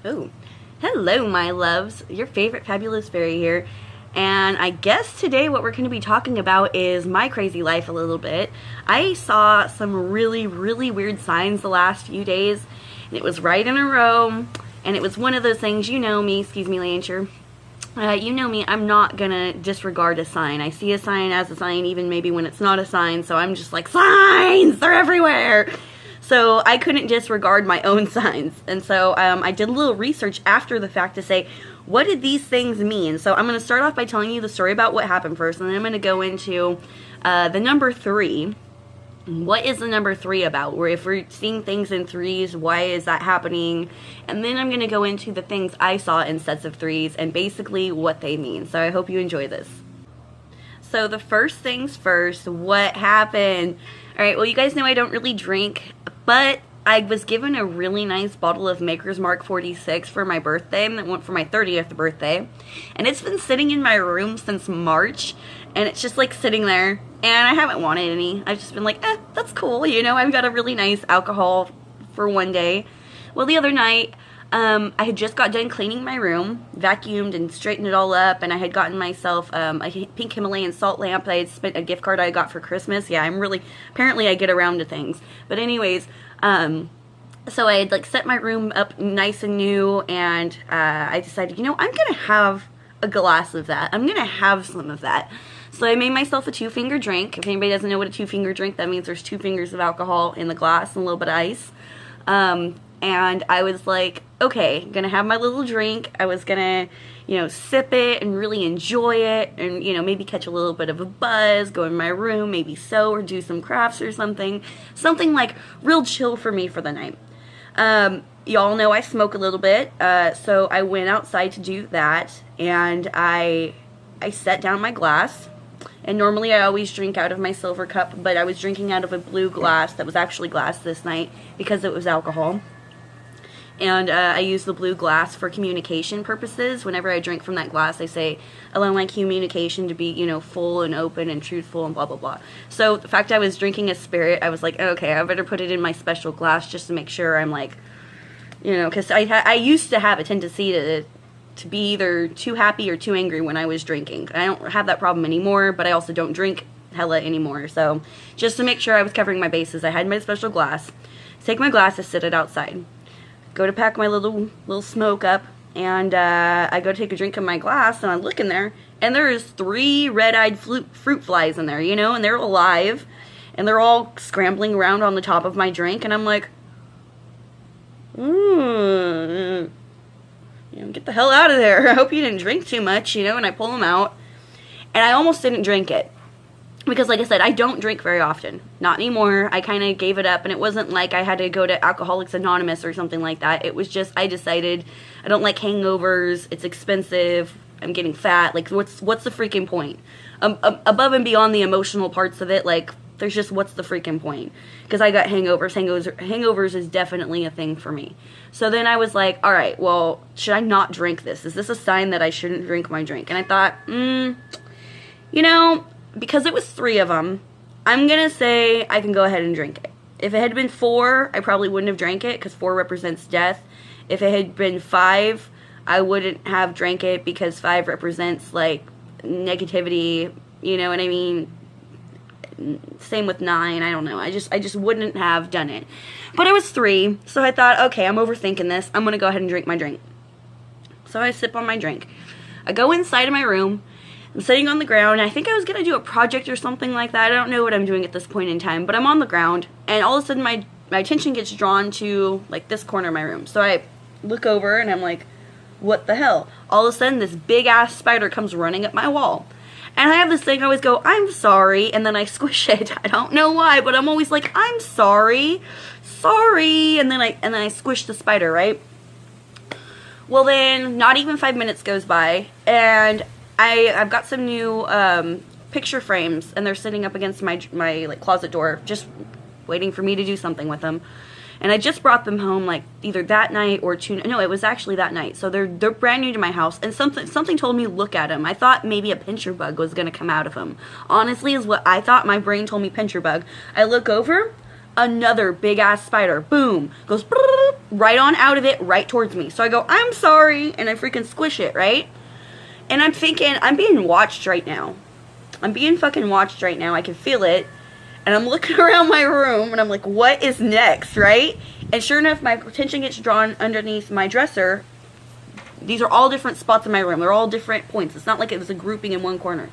Oh, hello my loves, your favorite fabulous fairy here, and I guess today what we're going to be talking about is my crazy life a little bit. I saw some really weird signs the last few days, and it was right in a row, and it was one of those things, you know me, excuse me Lancher, you know me, I'm not gonna disregard a sign. I see a sign as a sign even maybe when it's not a sign, so I'm just like, signs, they're everywhere! So I couldn't disregard my own signs. And so I did a little research after the fact to say, what did these things mean? So I'm going to start off by telling you the story about what happened first, and then I'm going to go into the number 3. What is the number 3 about? Where if we're seeing things in threes, why is that happening? And then I'm going to go into the things I saw in sets of threes and basically what they mean. So I hope you enjoy this. So the first things first, what happened? Alright, well you guys know I don't really drink, but I was given a really nice bottle of Maker's Mark 46 for my birthday, and it went for my 30th birthday. And it's been sitting in my room since March, and it's just like sitting there, and I haven't wanted any. I've just been like, that's cool, you know, I've got a really nice alcohol for one day. Well, the other night, I had just got done cleaning my room, vacuumed and straightened it all up, and I had gotten myself a pink Himalayan salt lamp that I had spent a gift card I got for Christmas. Yeah, apparently I get around to things. But anyways, so I had like set my room up nice and new, and I decided, you know, I'm gonna have a glass of that. I'm gonna have some of that. So I made myself a 2-finger drink. If anybody doesn't know what a 2-finger drink, that means there's 2 fingers of alcohol in the glass and a little bit of ice. And I was like, okay, gonna have my little drink. I was gonna, you know, sip it and really enjoy it, and, you know, maybe catch a little bit of a buzz, go in my room, maybe sew or do some crafts or something like real chill for me for the night. Y'all know I smoke a little bit, so I went outside to do that, and I set down my glass. And normally I always drink out of my silver cup, but I was drinking out of a blue glass that was actually glass this night because it was alcohol. And I use the blue glass for communication purposes. Whenever I drink from that glass, I say, allow my communication to be, you know, full and open and truthful and blah, blah, blah. So the fact I was drinking a spirit, I was like, okay, I better put it in my special glass just to make sure I'm like, you know, because I used to have a tendency to be either too happy or too angry when I was drinking. I don't have that problem anymore, but I also don't drink hella anymore. So just to make sure I was covering my bases, I had my special glass. Take my glass and sit it outside. Go to pack my little smoke up, and I go to take a drink of my glass, and I look in there, and there's 3 red-eyed fruit flies in there, you know, and they're alive, and they're all scrambling around on the top of my drink, and I'm like, you know, get the hell out of there. I hope you didn't drink too much, you know, and I pull them out, and I almost didn't drink it. Because, like I said, I don't drink very often. Not anymore. I kind of gave it up, and it wasn't like I had to go to Alcoholics Anonymous or something like that. It was just, I decided, I don't like hangovers, it's expensive, I'm getting fat, like, what's the freaking point? Above and beyond the emotional parts of it, like, there's just, what's the freaking point? Because I got hangovers. Hangovers is definitely a thing for me. So then I was like, alright, well, should I not drink this? Is this a sign that I shouldn't drink my drink? And I thought, you know, because it was 3 of them, I'm going to say I can go ahead and drink it. If it had been 4, I probably wouldn't have drank it because 4 represents death. If it had been 5, I wouldn't have drank it because 5 represents, like, negativity, you know what I mean? Same with 9, I don't know. I just wouldn't have done it. But it was 3, so I thought, okay, I'm overthinking this. I'm going to go ahead and drink my drink. So I sip on my drink. I go inside of my room. I'm sitting on the ground. I think I was going to do a project or something like that. I don't know what I'm doing at this point in time, but I'm on the ground, and all of a sudden my attention gets drawn to, like, this corner of my room. So I look over, and I'm like, what the hell? All of a sudden, this big-ass spider comes running up my wall. And I have this thing, I always go, I'm sorry, and then I squish it. I don't know why, but I'm always like, I'm sorry, and then I squish the spider, right? Well then, not even 5 minutes goes by, and I've got some new picture frames, and they're sitting up against my like closet door, just waiting for me to do something with them. And I just brought them home, like, either that night or no, it was actually that night. So they're brand new to my house, and something told me look at them. I thought maybe a pincher bug was going to come out of them. Honestly, is what I thought. My brain told me pincher bug. I look over, another big-ass spider, boom, goes right on out of it, right towards me. So I go, I'm sorry, and I freaking squish it, right? And I'm thinking, I'm being watched right now. I'm being fucking watched right now. I can feel it. And I'm looking around my room, and I'm like, what is next, right? And sure enough, my attention gets drawn underneath my dresser. These are all different spots in my room. They're all different points. It's not like it was a grouping in one corner.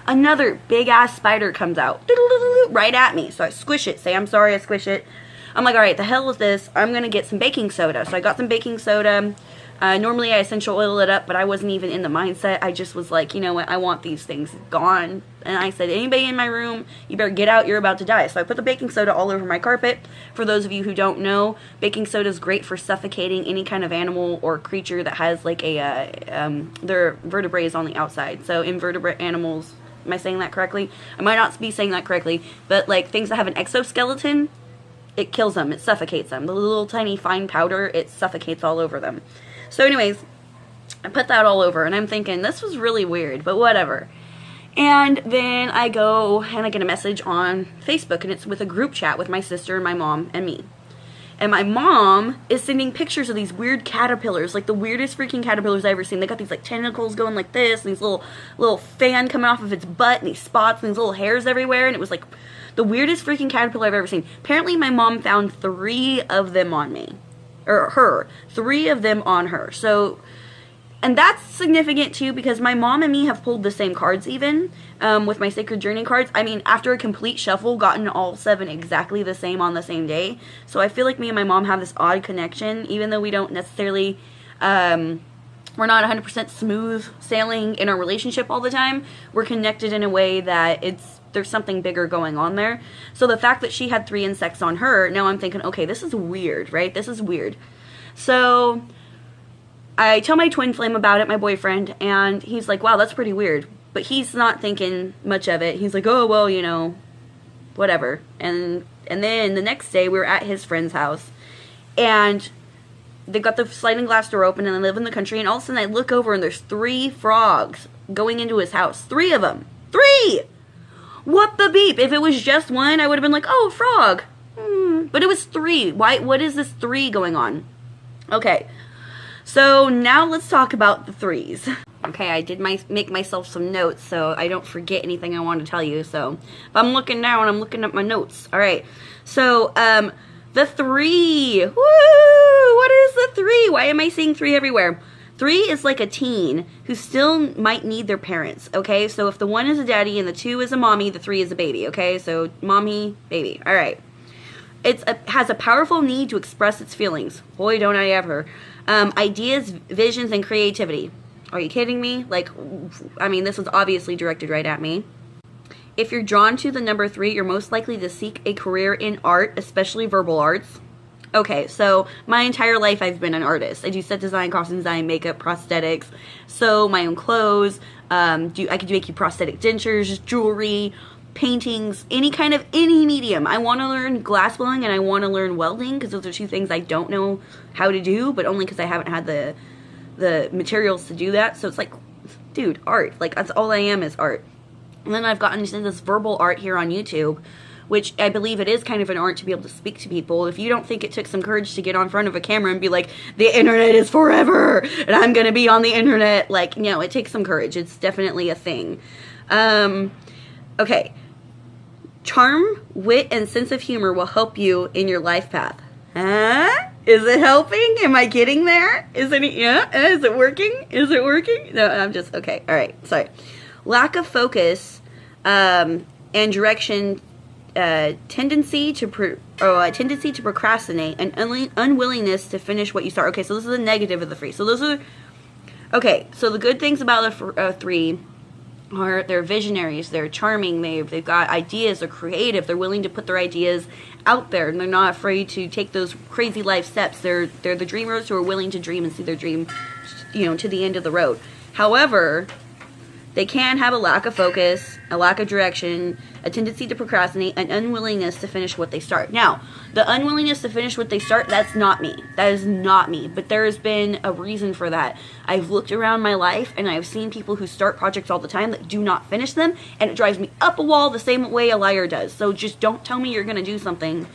Another big-ass spider comes out right at me. So I squish it. Say, I'm sorry, I squish it. I'm like, all right, the hell is this? I'm going to get some baking soda. So I got some baking soda. Normally I essential oil it up, but I wasn't even in the mindset. I just was like, you know what? I want these things gone. And I said, anybody in my room, you better get out. You're about to die. So I put the baking soda all over my carpet. For those of you who don't know, baking soda is great for suffocating any kind of animal or creature that has like their vertebrae on the outside. So invertebrate animals, am I saying that correctly? I might not be saying that correctly, but like things that have an exoskeleton, it kills them. It suffocates them. The little tiny fine powder, it suffocates all over them. So anyways, I put that all over, and I'm thinking, this was really weird, but whatever. And then I go, and I get a message on Facebook, and it's with a group chat with my sister and my mom and me. And my mom is sending pictures of these weird caterpillars, like the weirdest freaking caterpillars I've ever seen. They got these like tentacles going like this, and these little fan coming off of its butt, and these spots, and these little hairs everywhere, and it was like the weirdest freaking caterpillar I've ever seen. Apparently my mom found 3 of them on me. Or her. 3 of them on her. So, and that's significant too, because my mom and me have pulled the same cards even, with my Sacred Journey cards. I mean, after a complete shuffle, gotten all 7 exactly the same on the same day. So I feel like me and my mom have this odd connection, even though we don't necessarily, we're not 100% smooth sailing in our relationship all the time. We're connected in a way that there's something bigger going on there. So the fact that she had 3 insects on her, now I'm thinking, okay, this is weird, right? This is weird. So I tell my twin flame about it, my boyfriend, and he's like, wow, that's pretty weird. But he's not thinking much of it. He's like, oh, well, you know, whatever. And then the next day we were at his friend's house, and they got the sliding glass door open, and they live in the country, and all of a sudden I look over and there's 3 frogs going into his house. 3 of them. 3! What the beep? If it was just 1, I would have been like, oh, frog. But it was 3. Why? What is this 3 going on? Okay. So now let's talk about the 3s. Okay, I did make myself some notes so I don't forget anything I want to tell you. So if I'm looking down, I'm looking at my notes. All right. So the 3. Woo! What is the 3? Why am I seeing 3 everywhere? 3 is like a teen who still might need their parents, okay? So if the 1 is a daddy and the 2 is a mommy, the 3 is a baby, okay? So mommy, baby. All right. It has a powerful need to express its feelings. Boy, don't I ever. Ideas, visions, and creativity. Are you kidding me? Like, I mean, this was obviously directed right at me. If you're drawn to the number 3, you're most likely to seek a career in art, especially verbal arts. Okay, so my entire life I've been an artist. I do set design, costume design, makeup, prosthetics, sew my own clothes. I could make you prosthetic dentures, jewelry, paintings, any medium. I want to learn glass blowing and I want to learn welding, because those are 2 things I don't know how to do, but only because I haven't had the materials to do that. So it's like, dude, art. Like, that's all I am is art. And then I've gotten into this verbal art here on YouTube, which I believe it is kind of an art to be able to speak to people. If you don't think it took some courage to get on front of a camera and be like, the internet is forever, and I'm going to be on the internet, like, you know, it takes some courage. It's definitely a thing. Okay. Charm, wit, and sense of humor will help you in your life path. Huh? Is it helping? Am I getting there? Is it working? Is it working? No, I'm just, okay. All right. Sorry. Lack of focus, and direction, tendency to procrastinate, and unwillingness to finish what you start. Okay, so this is the negative of the 3. So those are, okay, so the good things about the 3 are they're visionaries, they're charming, they've got ideas, they're creative, they're willing to put their ideas out there, and they're not afraid to take those crazy life steps. They're the dreamers who are willing to dream and see their dream, you know, to the end of the road. However, they can have a lack of focus, a lack of direction, a tendency to procrastinate, an unwillingness to finish what they start. Now, the unwillingness to finish what they start, that's not me. That is not me. But there has been a reason for that. I've looked around my life, and I've seen people who start projects all the time that do not finish them, and it drives me up a wall the same way a liar does. So just don't tell me you're going to do something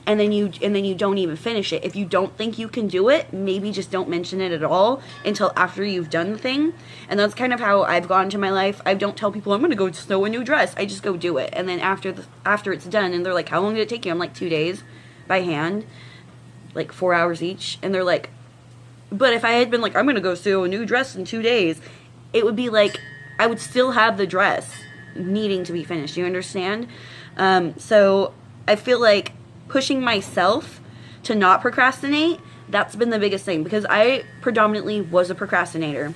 and then you don't even finish it. If you don't think you can do it, maybe just don't mention it at all until after you've done the thing. And that's kind of how I've gone to my life. I don't tell people I'm going to go sew a new dress. I just go do it. And then after it's done, and they're like, how long did it take you? I'm like, 2 days by hand, like 4 hours each. And they're like, but if I had been like, I'm going to go sew a new dress in 2 days, it would be like, I would still have the dress needing to be finished. You understand? So I feel like pushing myself to not procrastinate, that's been the biggest thing, because I predominantly was a procrastinator.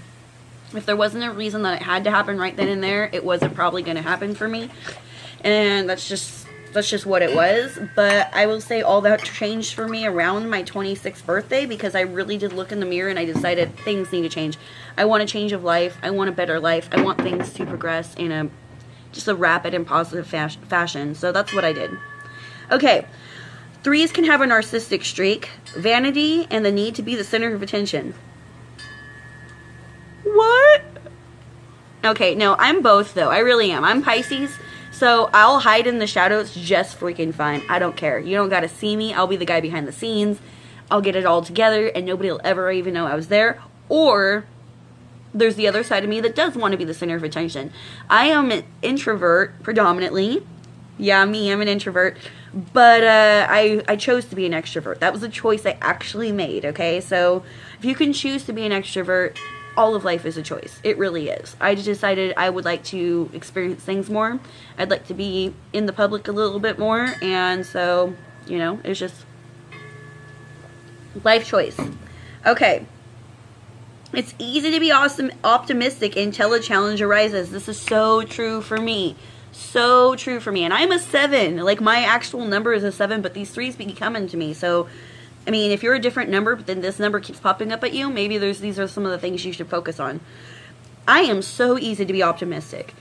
If there wasn't a reason that it had to happen right then and there, it wasn't probably going to happen for me. And that's just what it was. But I will say all that changed for me around my 26th birthday, because I really did look in the mirror and I decided things need to change. I want a change of life. I want a better life. I want things to progress in just a rapid and positive fashion. So that's what I did. Okay. 3s can have a narcissistic streak, vanity, and the need to be the center of attention. What? Okay, no, I'm both, though. I really am. I'm Pisces, so I'll hide in the shadows just freaking fine. I don't care. You don't gotta see me. I'll be the guy behind the scenes. I'll get it all together, and nobody will ever even know I was there. Or there's the other side of me that does want to be the center of attention. I am an introvert, predominantly. Yeah, me, I'm an introvert. But I chose to be an extrovert. That was a choice I actually made, okay? So if you can choose to be an extrovert, all of life is a choice. It really is. I just decided I would like to experience things more. I'd like to be in the public a little bit more. And so, you know, it's just life choice. Okay. It's easy to be optimistic until a challenge arises. This is so true for me. So true for me. And I'm a 7. Like, my actual number is a 7, but these 3s be coming to me. So, I mean, if you're a different number, but then this number keeps popping up at you, maybe these are some of the things you should focus on. I am so easy to be optimistic.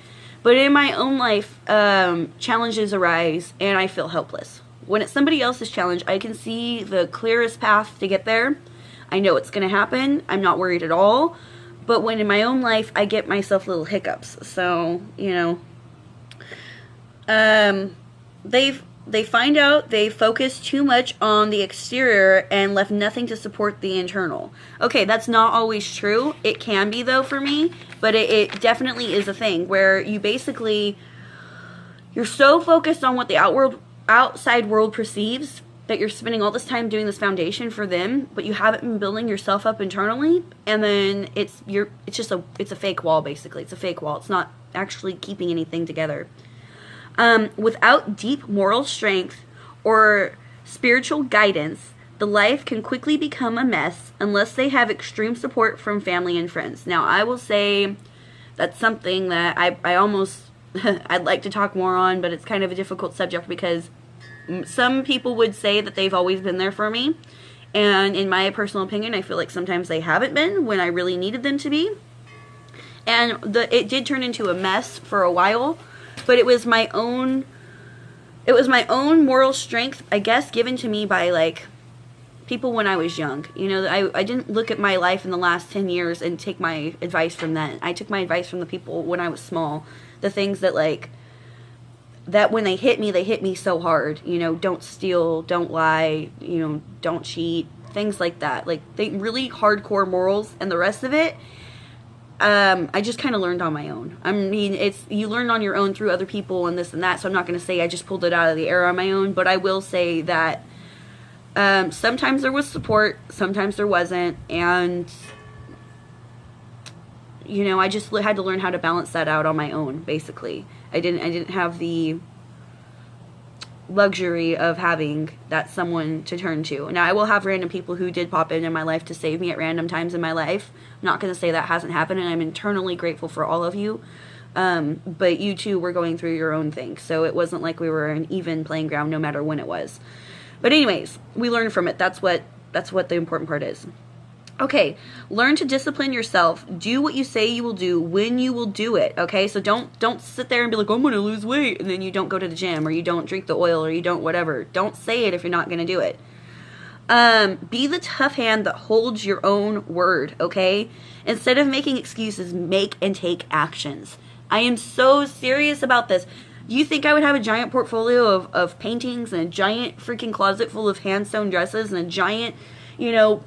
But in my own life, challenges arise, and I feel helpless. When it's somebody else's challenge, I can see the clearest path to get there. I know it's going to happen. I'm not worried at all. But when in my own life, I get myself little hiccups. So, you know, they find out they focused too much on the exterior and left nothing to support the internal. Okay, that's not always true. It can be, though, for me. But it definitely is a thing where you basically, you're so focused on what the outside world perceives that you're spending all this time doing this foundation for them, but you haven't been building yourself up internally, and then it's a fake wall, basically. It's a fake wall. It's not actually keeping anything together. Without deep moral strength or spiritual guidance, the life can quickly become a mess unless they have extreme support from family and friends. Now, I will say that's something that I almost I'd like to talk more on, but it's kind of a difficult subject because some people would say that they've always been there for me. And in my personal opinion, I feel like sometimes they haven't been when I really needed them to be. And it did turn into a mess for a while, but it was my own moral strength, I guess, given to me by, like, people when I was young. You know, I didn't look at my life in the last 10 years and take my advice from then. I took my advice from the people when I was small. The things that, like, that when they hit me so hard. You know, don't steal, don't lie, you know, don't cheat, things like that. Like, they really hardcore morals, and the rest of it, I just kind of learned on my own. I mean, you learn on your own through other people and this and that, so I'm not going to say I just pulled it out of the air on my own, but I will say that sometimes there was support, sometimes there wasn't, and, you know, I just had to learn how to balance that out on my own, basically. I didn't have the luxury of having that someone to turn to. Now, I will have random people who did pop in my life to save me at random times in my life. I'm not going to say that hasn't happened, and I'm internally grateful for all of you. But you too were going through your own thing, so it wasn't like we were an even playing ground no matter when it was. But anyways, we learned from it. That's what the important part is. Okay, learn to discipline yourself. Do what you say you will do when you will do it, okay? So don't sit there and be like, I'm going to lose weight, and then you don't go to the gym, or you don't drink the oil, or you don't whatever. Don't say it if you're not going to do it. Be the tough hand that holds your own word, okay? Instead of making excuses, make and take actions. I am so serious about this. You think I would have a giant portfolio of paintings and a giant freaking closet full of hand-sewn dresses and a giant, you know,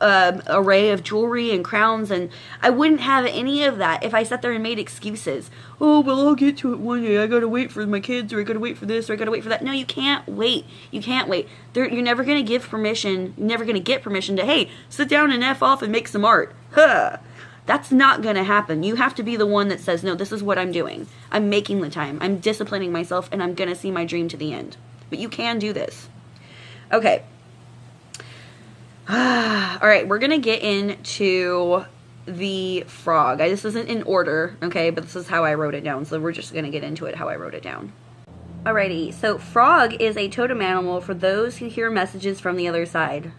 array of jewelry and crowns? And I wouldn't have any of that if I sat there and made excuses. Oh, well, I'll get to it one day. I gotta wait for my kids, or I gotta wait for this, or I gotta wait for that. No, you can't wait. You can't wait. You're never gonna give permission. You're never gonna get permission to, hey, sit down and F off and make some art. Huh. That's not going to happen. You have to be the one that says, no, this is what I'm doing. I'm making the time. I'm disciplining myself, and I'm going to see my dream to the end. But you can do this. Okay. All right, we're going to get into the frog. This isn't in order, okay, but this is how I wrote it down. So we're just going to get into it how I wrote it down. Alrighty, so frog is a totem animal for those who hear messages from the other side.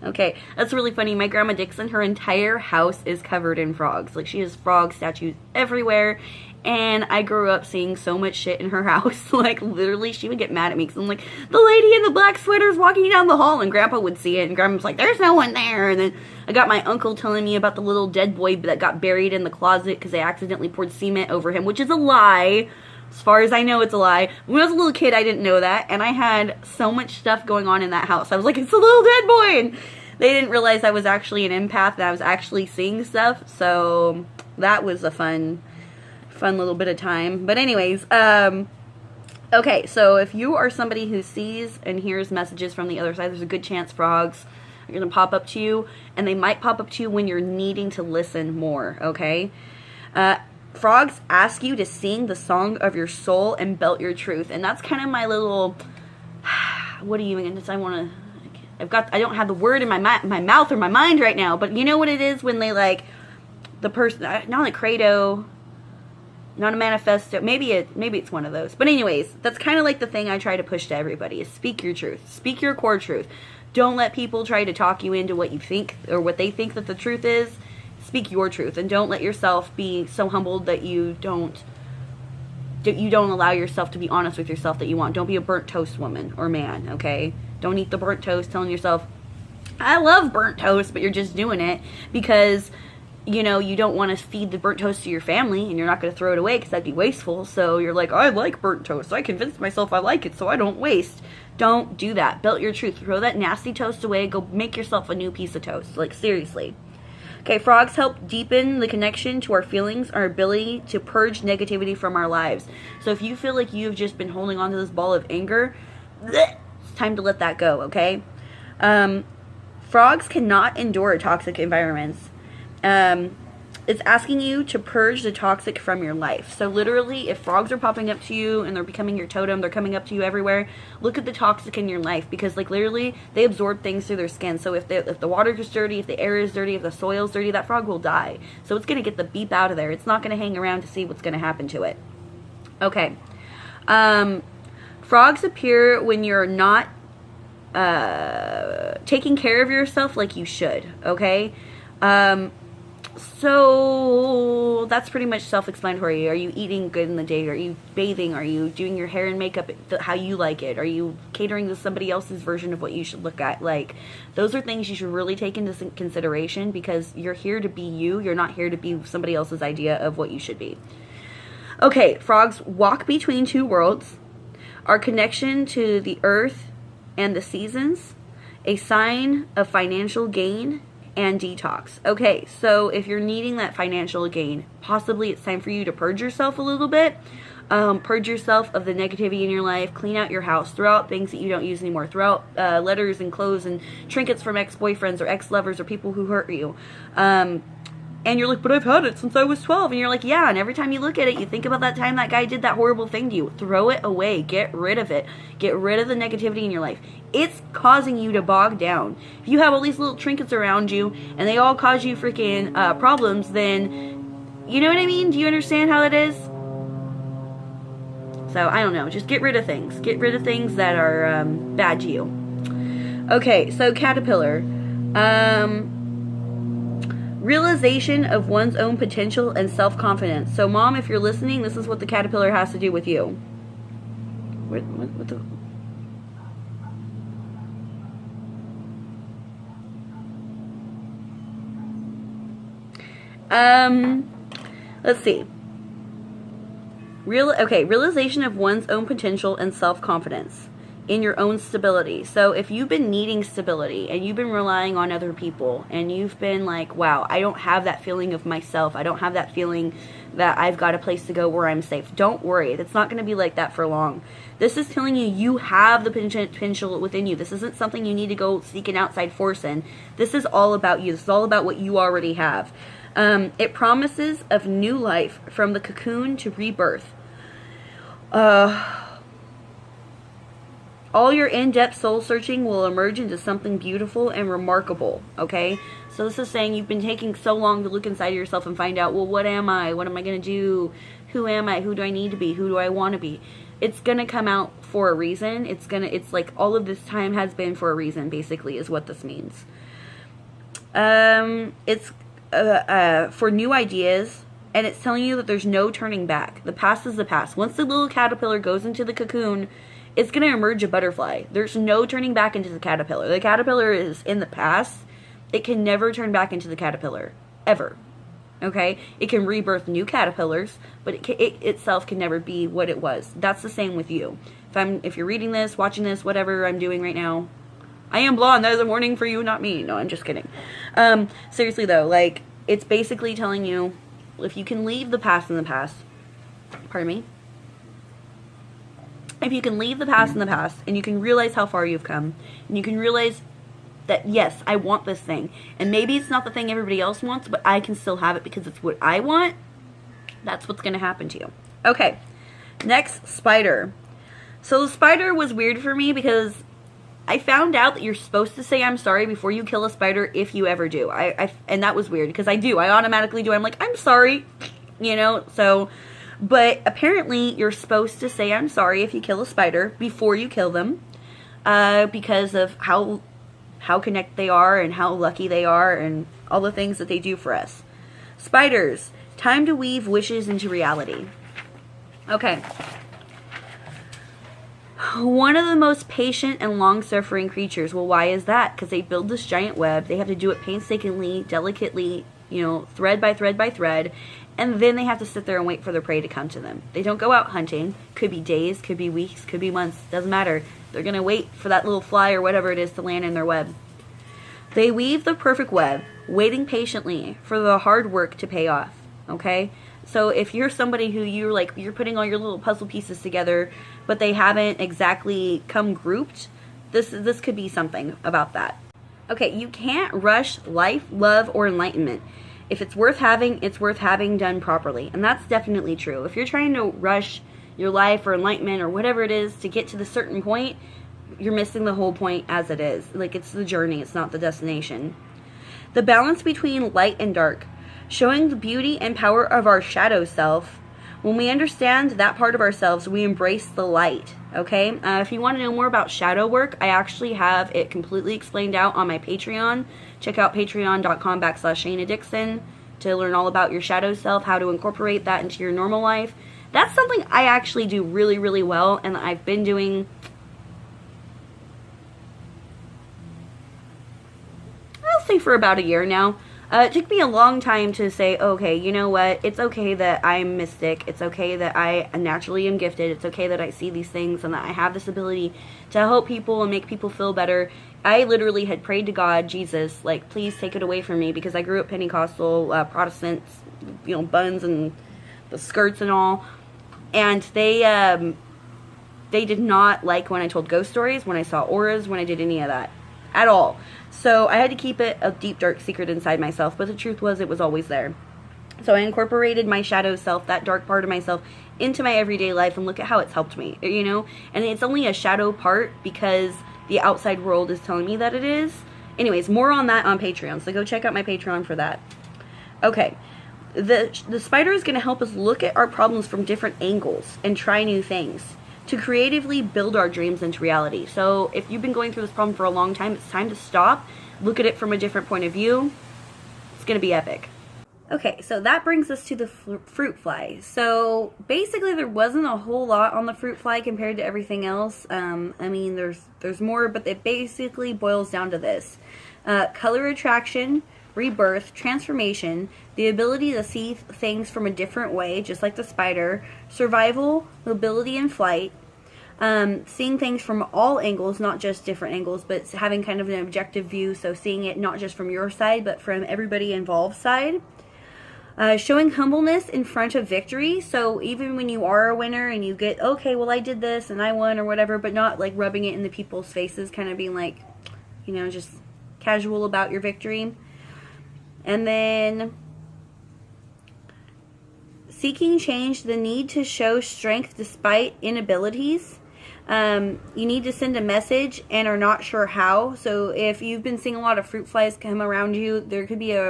Okay, that's really funny. My grandma Dixon, her entire house is covered in frogs. Like, she has frog statues everywhere, and I grew up seeing so much shit in her house. Like, literally, she would get mad at me because I'm like, the lady in the black sweater's walking down the hall, and Grandpa would see it, and Grandma was like, there's no one there. And then I got my uncle telling me about the little dead boy that got buried in the closet because they accidentally poured cement over him, which is a lie. As far as I know, it's a lie. When I was a little kid, I didn't know that, and I had so much stuff going on in that house. I was like, it's a little dead boy, and they didn't realize I was actually an empath, and I was actually seeing stuff, so that was a fun little bit of time. But anyways, okay, so if you are somebody who sees and hears messages from the other side, there's a good chance frogs are going to pop up to you, and they might pop up to you when you're needing to listen more, okay? Frogs ask you to sing the song of your soul and belt your truth. And that's kind of my little, what do you mean? I don't have the word in my mouth or my mind right now, but you know what it is when they like, the person, not a credo, not a manifesto, maybe it's one of those. But anyways, that's kind of like the thing I try to push to everybody is speak your truth. Speak your core truth. Don't let people try to talk you into what you think or what they think that the truth is. Speak your truth, and don't let yourself be so humbled that you don't allow yourself to be honest with yourself that you want. Don't be a burnt toast woman or man, okay? Don't eat the burnt toast telling yourself, I love burnt toast, but you're just doing it because, you know, you don't want to feed the burnt toast to your family, and you're not going to throw it away because that'd be wasteful. So you're like, I like burnt toast. I convinced myself I like it, so I don't waste. Don't do that. Belt your truth. Throw that nasty toast away. Go make yourself a new piece of toast. Like, seriously. Okay, frogs help deepen the connection to our feelings, our ability to purge negativity from our lives. So if you feel like you've just been holding on to this ball of anger, it's time to let that go, okay? Frogs cannot endure toxic environments. It's asking you to purge the toxic from your life. So literally, if frogs are popping up to you and they're becoming your totem, they're coming up to you everywhere, look at the toxic in your life, because like literally they absorb things through their skin. So if the water is dirty, if the air is dirty, if the soil is dirty, that frog will die. So it's going to get the beep out of there. It's not going to hang around to see what's going to happen to it. Okay. Frogs appear when you're not taking care of yourself like you should, okay? So that's pretty much self-explanatory. Are you eating good in the day? Are you bathing? Are you doing your hair and makeup how you like it? Are you catering to somebody else's version of what you should look at? Like, those are things you should really take into consideration, because you're here to be you. You're not here to be somebody else's idea of what you should be. Okay, frogs walk between two worlds. Our connection to the earth and the seasons, a sign of financial gain and detox. Okay, so if you're needing that financial gain, possibly it's time for you to purge yourself a little bit. Purge yourself of the negativity in your life. Clean out your house. Throw out things that you don't use anymore. Throw out letters and clothes and trinkets from ex-boyfriends or ex-lovers or people who hurt you. And you're like, but I've had it since I was 12. And you're like, yeah, and every time you look at it, you think about that time that guy did that horrible thing to you. Throw it away. Get rid of it. Get rid of the negativity in your life. It's causing you to bog down. If you have all these little trinkets around you, and they all cause you freaking problems, then, you know what I mean? Do you understand how that is? So, I don't know. Just get rid of things. Get rid of things that are bad to you. Okay, so Caterpillar. Realization of one's own potential and self-confidence. So, Mom, if you're listening, this is what the Caterpillar has to do with you. What the... Let's see. Realization of one's own potential and self-confidence in your own stability. So if you've been needing stability and you've been relying on other people and you've been like, wow, I don't have that feeling of myself. I don't have that feeling that I've got a place to go where I'm safe. Don't worry. It's not going to be like that for long. This is telling you you have the potential within you. This isn't something you need to go seek an outside force in. This is all about you. This is all about what you already have. It promises of new life from the cocoon to rebirth. All your in-depth soul searching will emerge into something beautiful and remarkable, okay? So this is saying you've been taking so long to look inside of yourself and find out, well, what am I? What am I going to do? Who am I? Who do I need to be? Who do I want to be? It's going to come out for a reason. It's like all of this time has been for a reason, basically, is what this means. It's for new ideas, and it's telling you that there's no turning back. The past is the past. Once the little caterpillar goes into the cocoon, it's going to emerge a butterfly. There's no turning back into the caterpillar. The caterpillar is in the past. It can never turn back into the caterpillar. Ever. Okay? It can rebirth new caterpillars, but it itself can never be what it was. That's the same with you. If you're reading this, watching this, whatever I'm doing right now, I am blonde. That is a warning for you, not me. No, I'm just kidding. Seriously though, like, it's basically telling you, if you can leave the past in the past, pardon me, if you can leave the past in the past, and you can realize how far you've come, and you can realize that, yes, I want this thing, and maybe it's not the thing everybody else wants, but I can still have it because it's what I want, that's what's going to happen to you. Okay, next, spider. So the spider was weird for me because I found out that you're supposed to say I'm sorry before you kill a spider if you ever do. And that was weird because I do. I automatically do. I'm like, I'm sorry, you know, so... But apparently you're supposed to say I'm sorry if you kill a spider before you kill them, because of how connected they are and how lucky they are and all the things that they do for us. Spiders, time to weave wishes into reality. Okay. One of the most patient and long-suffering creatures. Well, why is that? Because they build this giant web. They have to do it painstakingly, delicately, you know, thread by thread by thread. And then they have to sit there and wait for their prey to come to them. They don't go out hunting. Could be days, could be weeks, could be months. Doesn't matter. They're going to wait for that little fly or whatever it is to land in their web. They weave the perfect web, waiting patiently for the hard work to pay off. Okay? So if you're somebody who you're putting all your little puzzle pieces together, but they haven't exactly come grouped, this could be something about that. Okay, you can't rush life, love, or enlightenment. If it's worth having done properly. And that's definitely true. If you're trying to rush your life or enlightenment or whatever it is to get to the certain point, you're missing the whole point as it is. Like, it's the journey, it's not the destination. The balance between light and dark, showing the beauty and power of our shadow self. When we understand that part of ourselves, we embrace the light, okay? If you want to know more about shadow work, I actually have it completely explained out on my Patreon. Check out patreon.com/Shaenna Dixon to learn all about your shadow self, how to incorporate that into your normal life. That's something I actually do really, really well, and I've been doing, I'll say, for about a year now. It took me a long time to say, okay, you know what, it's okay that I'm mystic, it's okay that I naturally am gifted, it's okay that I see these things and that I have this ability to help people and make people feel better. I literally had prayed to God, Jesus, like, please take it away from me, because I grew up Pentecostal, Protestants, you know, buns and the skirts and all, and they did not like when I told ghost stories, when I saw auras, when I did any of that, at all. So I had to keep it a deep, dark secret inside myself, but the truth was it was always there. So I incorporated my shadow self, that dark part of myself, into my everyday life, and look at how it's helped me, you know? And it's only a shadow part because the outside world is telling me that it is. Anyways, more on that on Patreon, so go check out my Patreon for that. Okay, the spider is going to help us look at our problems from different angles and try new things to creatively build our dreams into reality. So if you've been going through this problem for a long time, it's time to stop, look at it from a different point of view. It's going to be epic. Okay, so that brings us to the fruit fly. So basically there wasn't a whole lot on the fruit fly compared to everything else. I mean, there's more, but it basically boils down to this. Color attraction, rebirth, transformation, the ability to see things from a different way, just like the spider, survival, mobility and flight, seeing things from all angles, not just different angles, but having kind of an objective view, so seeing it not just from your side, but from everybody involved side. Showing humbleness in front of victory, so even when you are a winner and you get, okay, well I did this and I won or whatever, but not like rubbing it in the people's faces, kind of being like, you know, just casual about your victory. And then seeking change, the need to show strength despite inabilities. You need to send a message and are not sure how. So if you've been seeing a lot of fruit flies come around you, there could be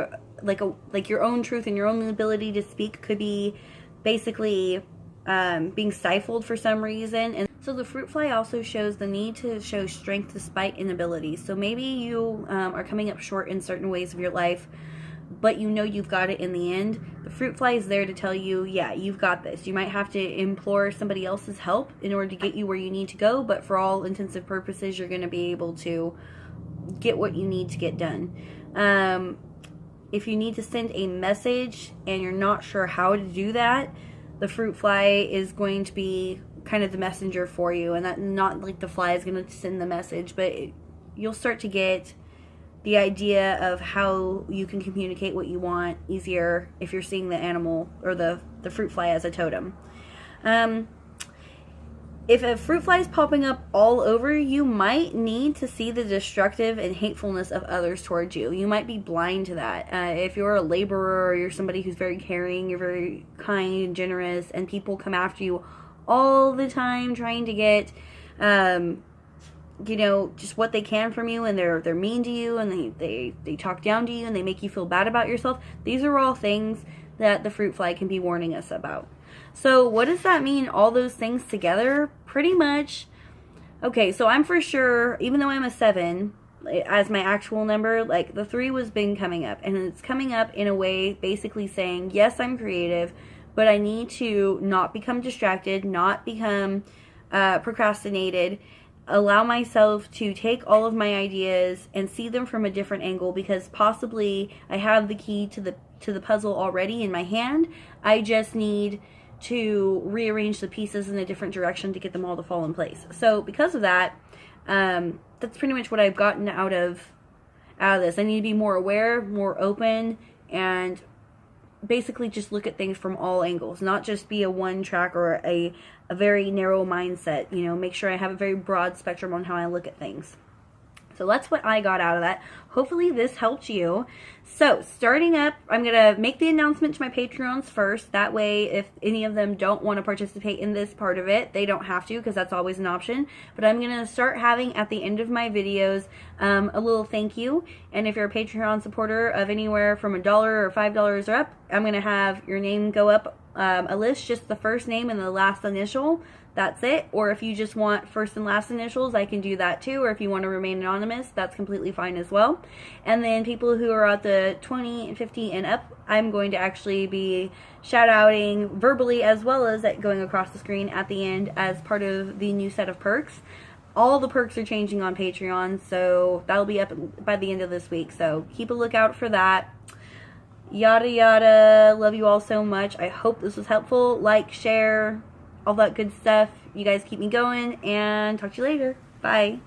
like your own truth and your own ability to speak could be basically being stifled for some reason. And so the fruit fly also shows the need to show strength despite inabilities. So maybe you are coming up short in certain ways of your life, but you know you've got it in the end. The fruit fly is there to tell you, yeah, you've got this. You might have to implore somebody else's help in order to get you where you need to go, but for all intents and purposes, you're going to be able to get what you need to get done. If you need to send a message and you're not sure how to do that, the fruit fly is going to be kind of the messenger for you, and that not like the fly is going to send the message, but you'll start to get the idea of how you can communicate what you want easier if you're seeing the animal or the fruit fly as a totem. If a fruit fly is popping up all over, you might need to see the destructive and hatefulness of others towards you. You might be blind to that. If you're a laborer or you're somebody who's very caring, you're very kind and generous, and people come after you all the time trying to get, you know, just what they can from you, and they're mean to you, and they talk down to you, and they make you feel bad about yourself. These are all things that the fruit fly can be warning us about. So what does that mean, all those things together? Pretty much, okay, so I'm for sure, even though I'm a 7, as my actual number, like the 3 was been coming up, and it's coming up in a way basically saying, yes, I'm creative, but I need to not become distracted, not become procrastinated, allow myself to take all of my ideas and see them from a different angle, because possibly I have the key to the puzzle already in my hand. I just need to rearrange the pieces in a different direction to get them all to fall in place. So because of that, that's pretty much what I've gotten out of this. I need to be more aware, more open, and basically just look at things from all angles, not just be a one track or a very narrow mindset. You know, make sure I have a very broad spectrum on how I look at things. So that's what I got out of that. Hopefully this helped you. So starting up, I'm going to make the announcement to my Patreons first. That way, if any of them don't want to participate in this part of it, they don't have to, because that's always an option. But I'm going to start having at the end of my videos a little thank you. And if you're a Patreon supporter of anywhere from $1 or $5 or up, I'm going to have your name go up a list, just the first name and the last initial. That's it. Or if you just want first and last initials, I can do that too. Or if you want to remain anonymous, that's completely fine as well. And then people who are at the 20 and 50 and up, I'm going to actually be shout-outing verbally as well as going across the screen at the end as part of the new set of perks. All the perks are changing on Patreon, so that'll be up by the end of this week. So keep a lookout for that. Yada yada. Love you all so much. I hope this was helpful. Like, share, all that good stuff. You guys keep me going, and talk to you later. Bye.